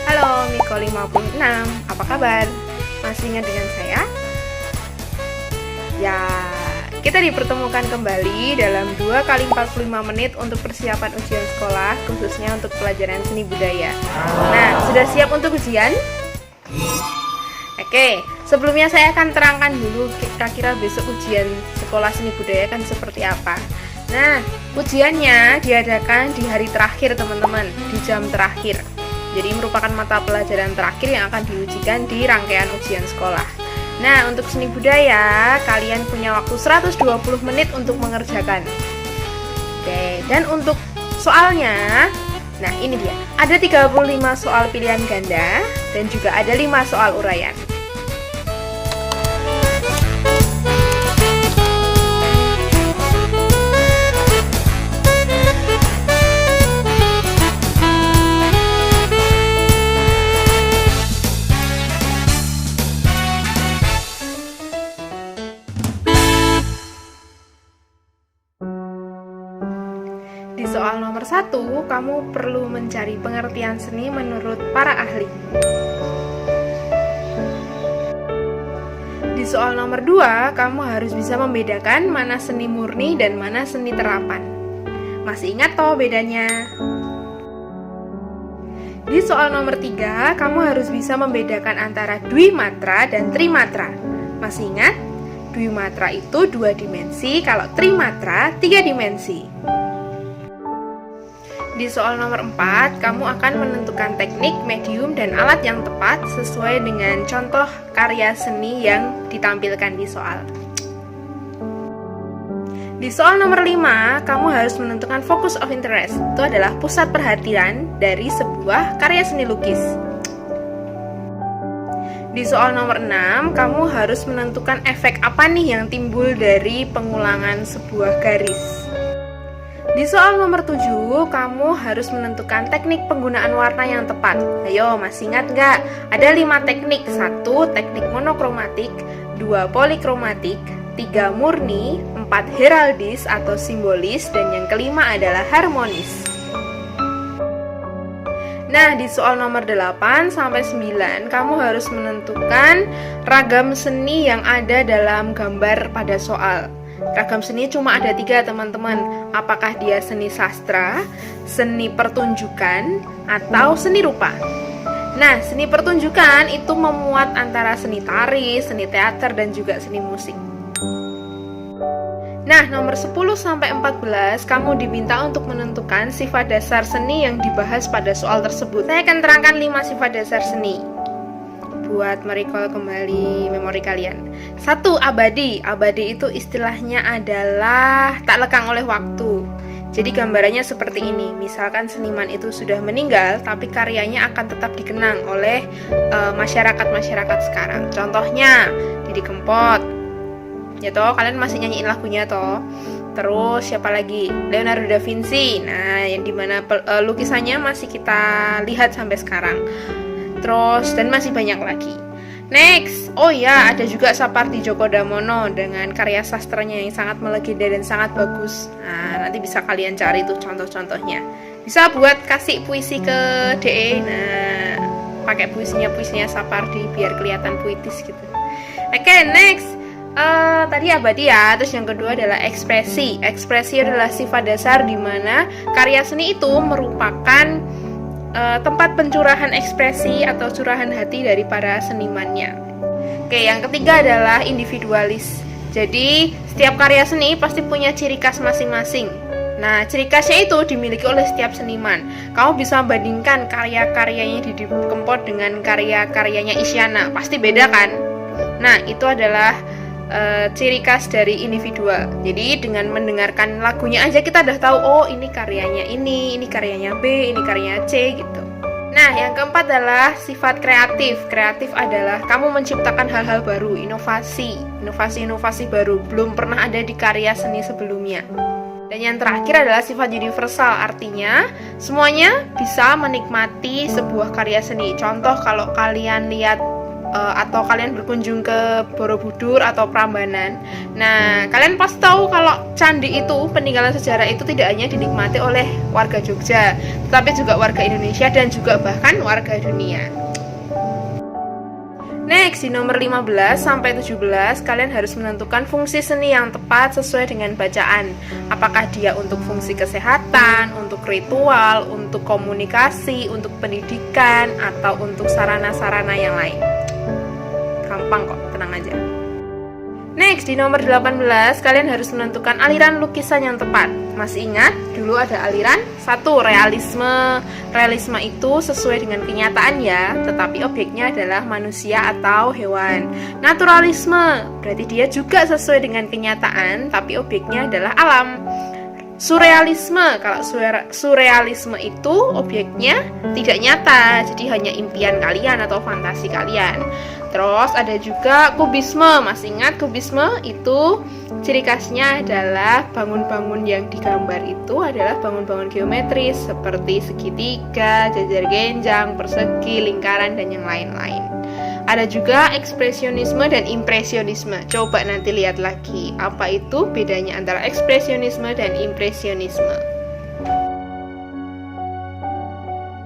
Halo Miko 56, apa kabar? Masih ingat dengan saya? Ya, kita dipertemukan kembali dalam 2 kali 45 menit untuk persiapan ujian sekolah, khususnya untuk pelajaran seni budaya. Nah, sudah siap untuk ujian? Oke, sebelumnya saya akan terangkan dulu kira-kira besok ujian sekolah seni budaya kan seperti apa. Nah, ujiannya diadakan di hari terakhir teman-teman, di jam terakhir. Jadi merupakan mata pelajaran terakhir yang akan diujikan di rangkaian ujian sekolah. Nah, untuk seni budaya, kalian punya waktu 120 menit untuk mengerjakan. Oke, dan untuk soalnya, nah ini dia. Ada 35 soal pilihan ganda dan juga ada 5 soal uraian. Di soal nomor 1, kamu perlu mencari pengertian seni menurut para ahli. Di soal nomor 2, kamu harus bisa membedakan mana seni murni dan mana seni terapan. Masih ingat toh bedanya? Di soal nomor 3, kamu harus bisa membedakan antara dwimatra dan trimatra. Masih ingat? Dwimatra itu 2 dimensi, kalau trimatra 3 dimensi. Di soal nomor 4, kamu akan menentukan teknik, medium, dan alat yang tepat sesuai dengan contoh karya seni yang ditampilkan di soal. Di soal nomor 5, kamu harus menentukan focus of interest. Itu adalah pusat perhatian dari sebuah karya seni lukis. Di soal nomor 6, kamu harus menentukan efek apa nih yang timbul dari pengulangan sebuah garis. Di soal nomor 7, kamu harus menentukan teknik penggunaan warna yang tepat. Ayo, masih ingat nggak? Ada 5 teknik. 1, teknik monokromatik, 2, polikromatik, 3, murni, 4, heraldis atau simbolis, dan yang kelima adalah harmonis. Nah, di soal nomor 8 sampai 9, kamu harus menentukan ragam seni yang ada dalam gambar pada soal. Ragam seni cuma ada 3 teman-teman. Apakah dia seni sastra, seni pertunjukan, atau seni rupa? Nah, seni pertunjukan itu memuat antara seni tari, seni teater, dan juga seni musik. Nah, nomor 10 sampai 14, kamu diminta untuk menentukan sifat dasar seni yang dibahas pada soal tersebut. Saya akan terangkan 5 sifat dasar seni buat merecall kembali memori kalian. 1, abadi. Abadi itu istilahnya adalah tak lekang oleh waktu. Jadi gambarannya seperti ini. Misalkan seniman itu sudah meninggal, tapi karyanya akan tetap dikenang oleh masyarakat-masyarakat sekarang. Contohnya Didi Kempot. Ya toh, kalian masih nyanyiin lagunya toh. Terus siapa lagi? Leonardo da Vinci. Nah, yang dimana lukisannya masih kita lihat sampai sekarang. Terus, dan masih banyak lagi. Next, oh ya, ada juga Sapardi Djoko Damono dengan karya sastranya yang sangat melegenda dan sangat bagus. Nah, nanti bisa kalian cari tuh contoh-contohnya. Bisa buat kasih puisi ke DE. Nah, pakai puisinya Sapardi biar kelihatan puitis gitu. Oke, next. Tadi abadi ya. Terus yang kedua adalah ekspresi. Ekspresi adalah sifat dasar di mana karya seni itu merupakan tempat pencurahan ekspresi atau curahan hati dari para senimannya. Oke, yang ketiga adalah individualis. Jadi, setiap karya seni pasti punya ciri khas masing-masing. Nah, ciri khasnya itu dimiliki oleh setiap seniman. Kamu bisa bandingkan karya-karyanya Didi Kempot dengan karya-karyanya Isyana. Pasti beda kan? Nah, itu adalah ciri khas dari individual. Jadi dengan mendengarkan lagunya aja kita udah tahu, oh ini karyanya ini karyanya B, ini karyanya C gitu. Nah, yang keempat adalah sifat kreatif. Kreatif adalah kamu menciptakan hal-hal baru, inovasi baru, belum pernah ada di karya seni sebelumnya. Dan yang terakhir adalah sifat universal, artinya semuanya bisa menikmati sebuah karya seni. Contoh kalau kalian lihat atau kalian berkunjung ke Borobudur atau Prambanan. Nah, kalian pasti tahu kalau candi itu, peninggalan sejarah itu tidak hanya dinikmati oleh warga Jogja, tetapi juga warga Indonesia dan juga bahkan warga dunia. Next, di nomor 15 sampai 17, kalian harus menentukan fungsi seni yang tepat sesuai dengan bacaan. Apakah dia untuk fungsi kesehatan, untuk ritual, untuk komunikasi, untuk pendidikan, atau untuk sarana-sarana yang lain. Gampang kok, tenang aja. Next, di nomor 18, kalian harus menentukan aliran lukisan yang tepat. Masih ingat? Dulu ada aliran 1, realisme. Realisme itu sesuai dengan kenyataan ya, tetapi objeknya adalah manusia atau hewan. Naturalisme, berarti dia juga sesuai dengan kenyataan, tapi objeknya adalah alam. Surrealisme, kalau surrealisme itu objeknya tidak nyata, jadi hanya impian kalian atau fantasi kalian. Terus ada juga kubisme. Masih ingat kubisme itu ciri khasnya adalah bangun-bangun yang digambar itu adalah bangun-bangun geometris seperti segitiga, jajar genjang, persegi, lingkaran, dan yang lain-lain. Ada juga ekspresionisme dan impresionisme. Coba nanti lihat lagi apa itu bedanya antara ekspresionisme dan impresionisme.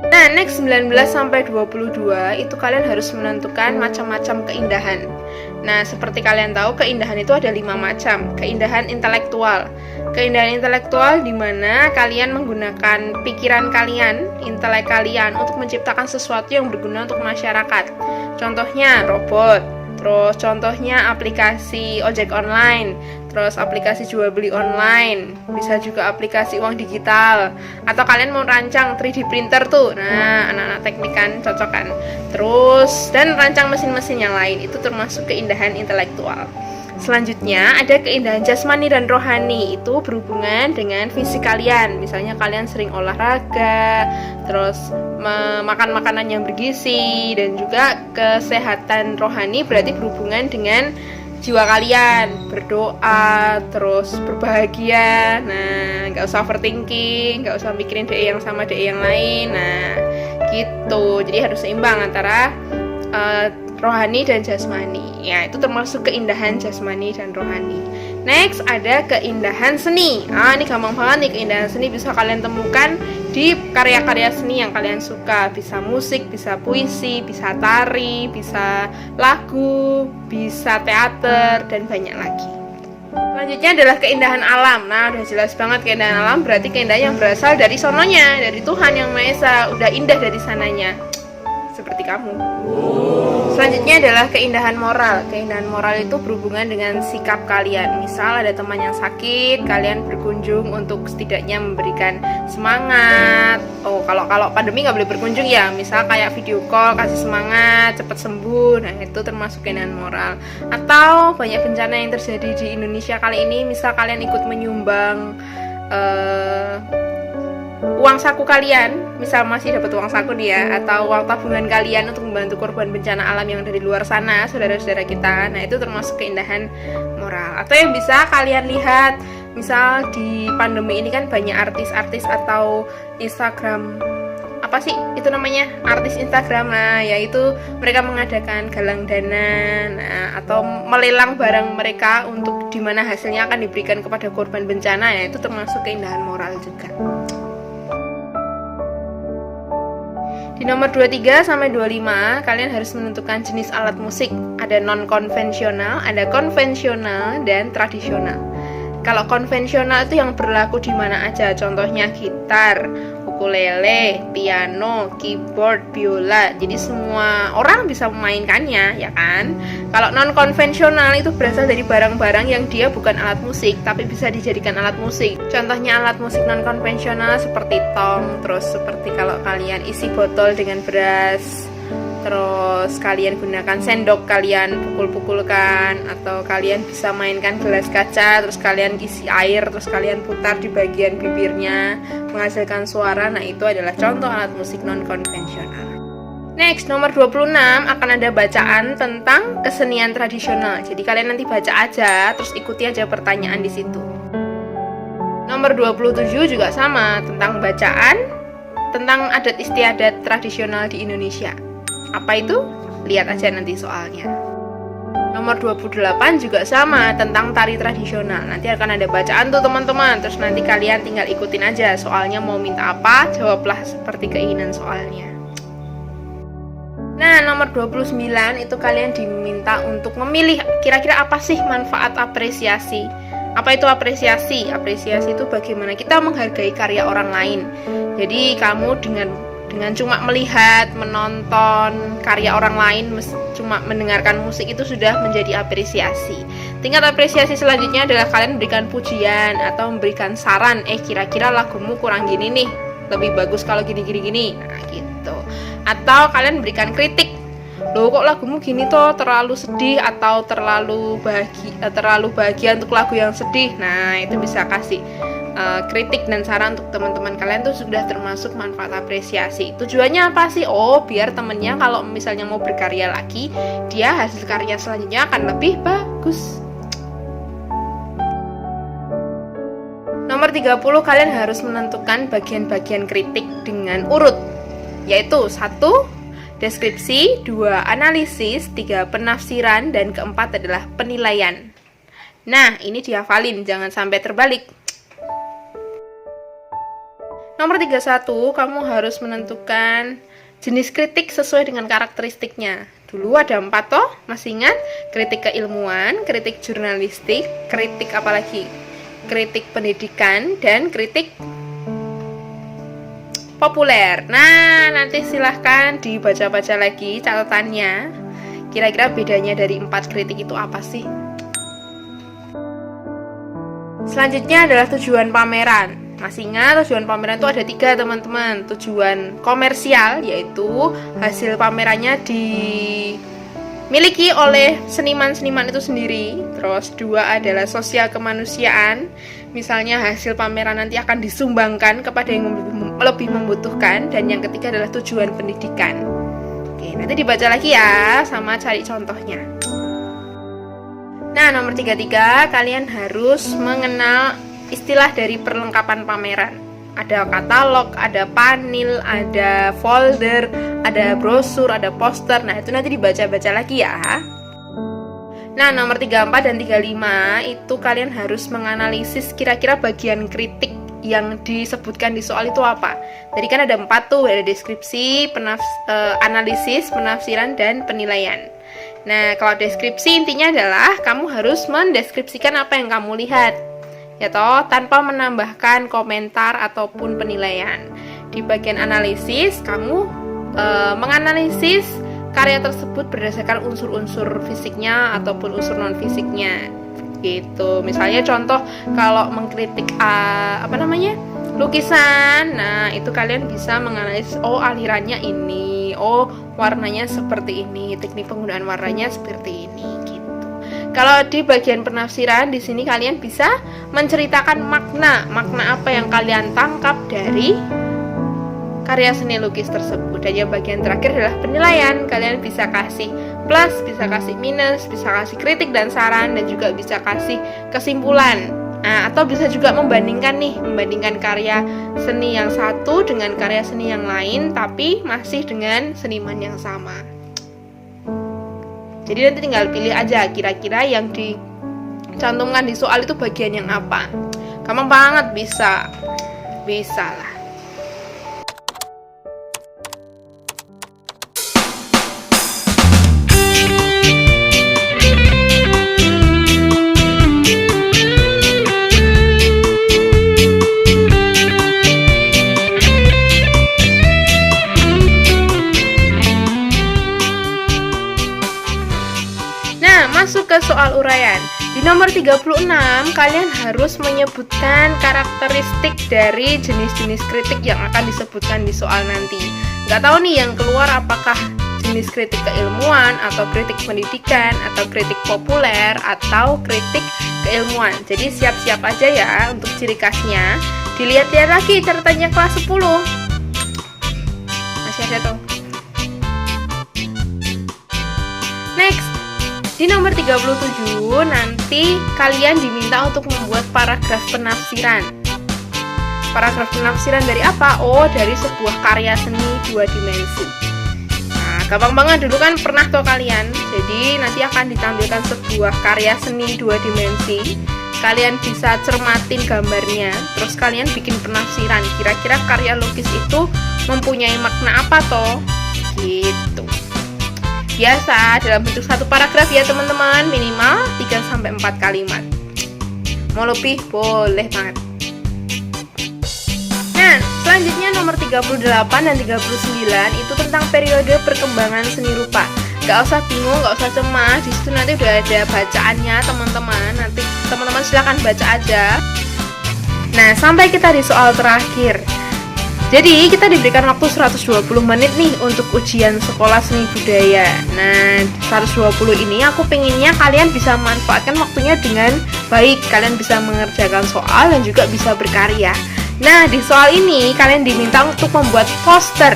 Nah, next 19 sampai 22 itu kalian harus menentukan macam-macam keindahan. Nah, seperti kalian tahu, keindahan itu ada 5 macam. Keindahan intelektual. Keindahan intelektual di mana kalian menggunakan pikiran kalian, intelek kalian untuk menciptakan sesuatu yang berguna untuk masyarakat. Contohnya robot, terus contohnya aplikasi ojek online, terus aplikasi jual beli online, bisa juga aplikasi uang digital, atau kalian mau rancang 3D printer tuh. Nah, anak-anak teknik kan cocok kan. Terus dan rancang mesin-mesin yang lain, itu termasuk keindahan intelektual. Selanjutnya ada keindahan jasmani dan rohani, itu berhubungan dengan fisik kalian. Misalnya kalian sering olahraga, terus makan makanan yang bergizi, dan juga kesehatan rohani berarti berhubungan dengan jiwa kalian, berdoa, terus berbahagia. Nah, nggak usah overthinking, nggak usah mikirin DE yang sama DE yang lain. Nah, gitu. Jadi harus seimbang antara rohani dan jasmani. Ya, itu termasuk keindahan jasmani dan rohani. Next, ada keindahan seni. Ini gampang banget nih, keindahan seni bisa kalian temukan di karya-karya seni yang kalian suka. Bisa musik, bisa puisi, bisa tari, bisa lagu, bisa teater, dan banyak lagi. Selanjutnya adalah keindahan alam. Nah, udah jelas banget keindahan alam berarti keindahan yang berasal dari sononya, dari Tuhan Yang Maha Esa. Udah indah dari sananya. Seperti kamu. Selanjutnya adalah keindahan moral. Keindahan moral itu berhubungan dengan sikap kalian. Misal ada teman yang sakit, kalian berkunjung untuk setidaknya memberikan semangat. Kalau pandemi nggak boleh berkunjung ya. Misal kayak video call, kasih semangat, cepat sembuh. Nah, itu termasuk keindahan moral. Atau banyak bencana yang terjadi di Indonesia kali ini. Misal kalian ikut menyumbang uang saku kalian, misal masih dapat uang saku nih ya, atau uang tabungan kalian untuk membantu korban bencana alam yang dari luar sana, saudara-saudara kita. Nah, itu termasuk keindahan moral. Atau yang bisa kalian lihat, misal di pandemi ini kan banyak artis-artis atau Instagram, apa sih itu namanya, artis Instagram. Nah, yaitu mereka mengadakan galang dana, atau melelang barang mereka untuk dimana hasilnya akan diberikan kepada korban bencana. Ya, itu termasuk keindahan moral juga. Di nomor 23 sampai 25, kalian harus menentukan jenis alat musik. Ada non-konvensional, ada konvensional, dan tradisional. Kalau konvensional itu yang berlaku di mana aja. Contohnya gitar, ukulele, piano, keyboard, biola. Jadi semua orang bisa memainkannya, ya kan? Kalau non-konvensional itu berasal dari barang-barang yang dia bukan alat musik, tapi bisa dijadikan alat musik. Contohnya alat musik non-konvensional seperti tong, terus seperti kalau kalian isi botol dengan beras, Terus kalian gunakan sendok, kalian pukul-pukulkan, atau kalian bisa mainkan gelas kaca, terus kalian isi air, terus kalian putar di bagian bibirnya menghasilkan suara. Nah, itu adalah contoh alat musik non-konvensional. Next, nomor 26 akan ada bacaan tentang kesenian tradisional. Jadi kalian nanti baca aja, terus ikuti aja pertanyaan di situ. Nomor 27 juga sama, tentang bacaan tentang adat istiadat tradisional di Indonesia. Apa itu? Lihat aja nanti soalnya. Nomor 28 juga sama, tentang tari tradisional. Nanti akan ada bacaan tuh teman-teman. Terus nanti kalian tinggal ikutin aja. Soalnya mau minta apa, jawablah seperti keinginan soalnya. Nah, nomor 29 itu kalian diminta untuk memilih kira-kira apa sih manfaat apresiasi. Apa itu apresiasi? Apresiasi itu bagaimana kita menghargai karya orang lain. Jadi kamu dengan cuma melihat, menonton karya orang lain, cuma mendengarkan musik itu sudah menjadi apresiasi. Tingkat apresiasi selanjutnya adalah kalian memberikan pujian atau memberikan saran. Kira-kira lagumu kurang gini nih, lebih bagus kalau gini. Nah, gitu. Atau kalian memberikan kritik. Loh, kok lagumu gini toh, terlalu sedih atau terlalu bahagia untuk lagu yang sedih. Nah, itu bisa kasih kritik dan saran untuk teman-teman kalian tuh sudah termasuk manfaat apresiasi. Tujuannya apa sih? Biar temennya kalau misalnya mau berkarya lagi, dia hasil karya selanjutnya akan lebih bagus. Nomor 30, kalian harus menentukan bagian-bagian kritik dengan urut, yaitu 1. Deskripsi, 2. Analisis, 3. Penafsiran, dan keempat adalah penilaian. Nah, ini dihafalin, jangan sampai terbalik. Nomor 31, kamu harus menentukan jenis kritik sesuai dengan karakteristiknya. Dulu ada 4 toh, masih ingat? Kritik keilmuan, kritik jurnalistik, kritik apalagi? Kritik pendidikan, dan kritik populer. Nah, nanti silahkan dibaca-baca lagi catatannya. Kira-kira bedanya dari 4 kritik itu apa sih? Selanjutnya adalah tujuan pameran. Masih ingat tujuan pameran itu ada 3 teman-teman. Tujuan komersial, yaitu hasil pamerannya dimiliki oleh seniman-seniman itu sendiri. Terus 2 adalah sosial kemanusiaan. Misalnya hasil pameran nanti akan disumbangkan kepada yang lebih membutuhkan. Dan yang ketiga adalah tujuan pendidikan. Oke, nanti dibaca lagi ya, sama cari contohnya. Nah, nomor 33, kalian harus mengenal istilah dari perlengkapan pameran. Ada katalog, ada panel, ada folder, ada brosur, ada poster. Nah, itu nanti dibaca-baca lagi ya. Nah, nomor 34 dan 35 itu kalian harus menganalisis kira-kira bagian kritik yang disebutkan di soal itu apa. Tadi kan ada 4 tuh, ada deskripsi, analisis, penafsiran, dan penilaian. Nah, kalau deskripsi intinya adalah kamu harus mendeskripsikan apa yang kamu lihat, ya toh, tanpa menambahkan komentar ataupun penilaian. Di bagian analisis, kamu menganalisis karya tersebut berdasarkan unsur-unsur fisiknya ataupun unsur non fisiknya. Gitu. Misalnya contoh kalau mengkritik lukisan, nah itu kalian bisa menganalisis, alirannya ini, warnanya seperti ini, teknik penggunaan warnanya seperti ini, gitu. Kalau di bagian penafsiran, di sini kalian bisa menceritakan makna apa yang kalian tangkap dari karya seni lukis tersebut. Dan yang bagian terakhir adalah penilaian. Kalian bisa kasih plus, bisa kasih minus, bisa kasih kritik dan saran, dan juga bisa kasih kesimpulan. Nah, atau bisa juga membandingkan karya seni yang satu dengan karya seni yang lain, tapi masih dengan seniman yang sama. Jadi nanti tinggal pilih aja kira-kira yang dicantumkan di soal itu bagian yang apa. Gampang banget, bisa lah. Masuk ke soal uraian. Di nomor 36, kalian harus menyebutkan karakteristik dari jenis-jenis kritik yang akan disebutkan di soal nanti. Nggak tahu nih yang keluar apakah jenis kritik keilmuan, atau kritik pendidikan, atau kritik populer, atau kritik keilmuan. Jadi siap-siap aja ya untuk ciri khasnya. Dilihat-lihat lagi catatannya kelas 10. Masih ada tuh. Next, di nomor 37 nanti kalian diminta untuk membuat paragraf penafsiran. Paragraf penafsiran dari apa? Oh, dari sebuah karya seni 2 dimensi. Nah, gampang banget, dulu kan pernah tuh kalian. Jadi nanti akan ditampilkan sebuah karya seni 2 dimensi. Kalian bisa cermatin gambarnya, terus kalian bikin penafsiran. Kira-kira karya lukis itu mempunyai makna apa toh? Gitu. Biasa dalam bentuk satu paragraf ya teman-teman, minimal 3-4 kalimat. Mau lebih boleh banget. Nah, selanjutnya nomor 38 dan 39 itu tentang periode perkembangan seni rupa. Gak usah bingung, gak usah cemas. Di situ nanti udah ada bacaannya teman-teman. Nanti teman-teman silahkan baca aja. Nah, sampai kita di soal terakhir. Jadi kita diberikan waktu 120 menit nih untuk ujian sekolah seni budaya. Nah, 120 ini aku pengennya kalian bisa manfaatkan waktunya dengan baik. Kalian bisa mengerjakan soal dan juga bisa berkarya. Nah, di soal ini kalian diminta untuk membuat poster.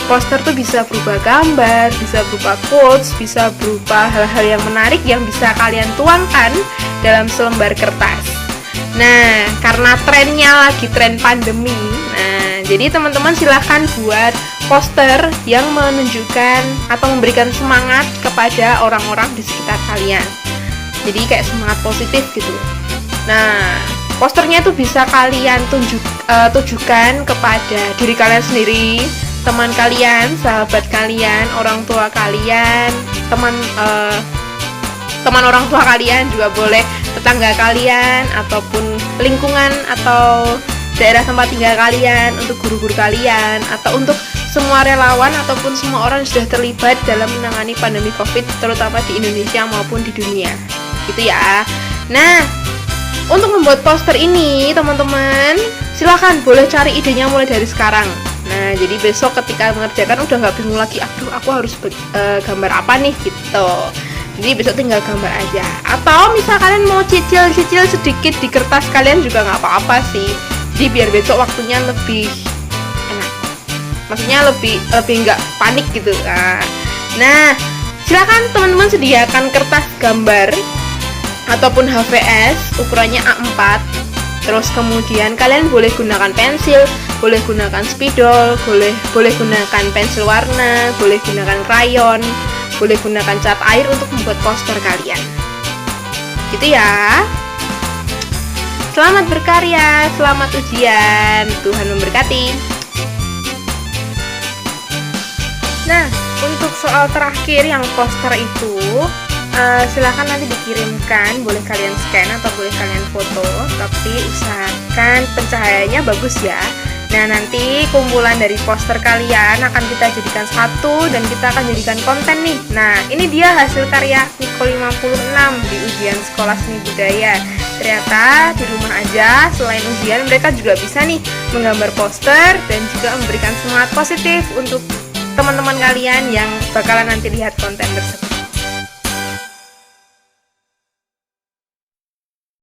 Poster tuh bisa berupa gambar, bisa berupa quotes, bisa berupa hal-hal yang menarik yang bisa kalian tuangkan dalam selembar kertas. Nah, karena trennya lagi tren pandemi, nah, jadi teman-teman silahkan buat poster yang menunjukkan atau memberikan semangat kepada orang-orang di sekitar kalian. Jadi kayak semangat positif gitu. Nah, posternya itu bisa kalian tujukan kepada diri kalian sendiri, teman kalian, sahabat kalian, orang tua kalian, teman orang tua kalian juga boleh, tetangga kalian, ataupun lingkungan atau daerah tempat tinggal kalian, untuk guru-guru kalian, atau untuk semua relawan ataupun semua orang yang sudah terlibat dalam menangani pandemi COVID, terutama di Indonesia maupun di dunia. Gitu ya. Nah, untuk membuat poster ini, teman-teman, silakan boleh cari idenya mulai dari sekarang. Nah, jadi besok ketika mengerjakan udah nggak bingung lagi, aduh aku harus gambar apa nih gitu. Jadi besok tinggal gambar aja. Atau misal kalian mau cicil-cicil sedikit di kertas kalian juga nggak apa-apa sih. Jadi biar besok waktunya lebih enak. Maksudnya lebih nggak panik gitu. Nah, silakan teman-teman sediakan kertas gambar ataupun HVS ukurannya A4. Terus kemudian kalian boleh gunakan pensil, boleh gunakan spidol, boleh gunakan pensil warna, boleh gunakan krayon, boleh gunakan cat air untuk membuat poster kalian. Gitu ya. Selamat berkarya, selamat ujian, Tuhan memberkati. Nah, untuk soal terakhir yang poster itu, silahkan nanti dikirimkan, boleh kalian scan atau boleh kalian foto, tapi usahakan pencahayaannya bagus ya. Nah, nanti kumpulan dari poster kalian akan kita jadikan satu dan kita akan jadikan konten nih. Nah, ini dia hasil karya Niko 56 di ujian sekolah seni budaya. Ternyata di rumah aja selain ujian mereka juga bisa nih menggambar poster dan juga memberikan semangat positif untuk teman-teman kalian yang bakalan nanti lihat konten tersebut.